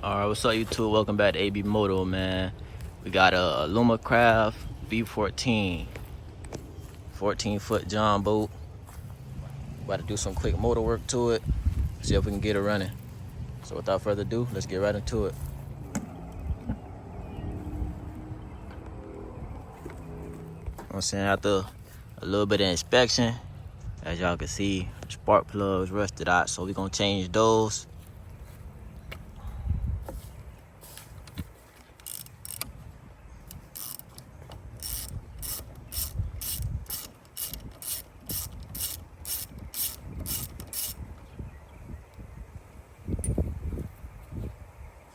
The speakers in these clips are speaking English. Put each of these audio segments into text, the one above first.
Alright, what's up YouTube? Welcome back to AB Moto, man. We got a Lumacraft V14 14-foot JonBoat. About to do some quick motor work to it, see if we can get it running. So without further ado, let's get right into it. I'm saying, after a little bit of inspection, as y'all can see, spark plugs rusted out, so we're gonna change those.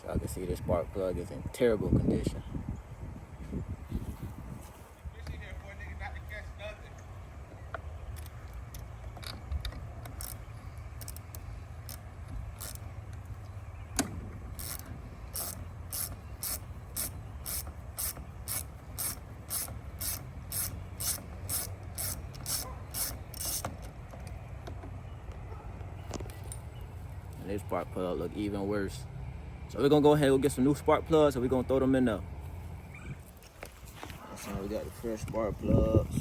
So I can see this spark plug is in terrible condition. And this spark plug look even worse. So we're gonna go ahead and get some new spark plugs, and we're gonna throw them in there. So we got the fresh spark plugs.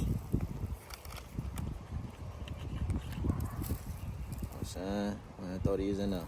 I'm saying, I'm gonna throw these in there.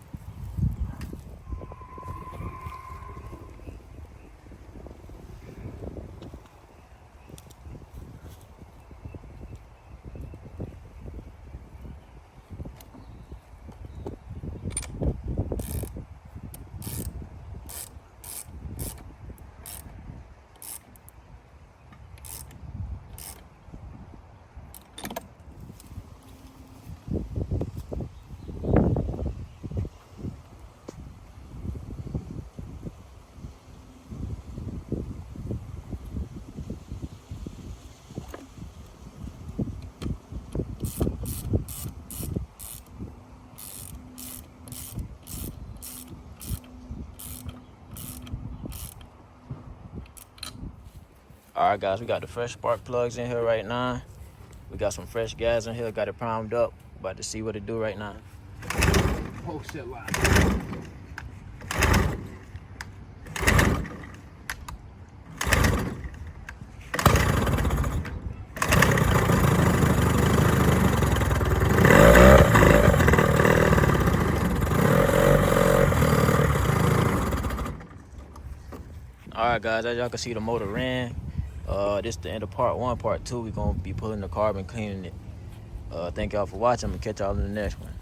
Alright guys, we got the fresh spark plugs in here right now. We got some fresh gas in here, got it primed up. About to see what it do right now. Oh shit, live. Alright guys, as y'all can see, the motor ran. This is the end of part one. Part two, we're gonna be pulling the carb and cleaning it. Thank y'all for watching. I'm gonna catch y'all in the next one.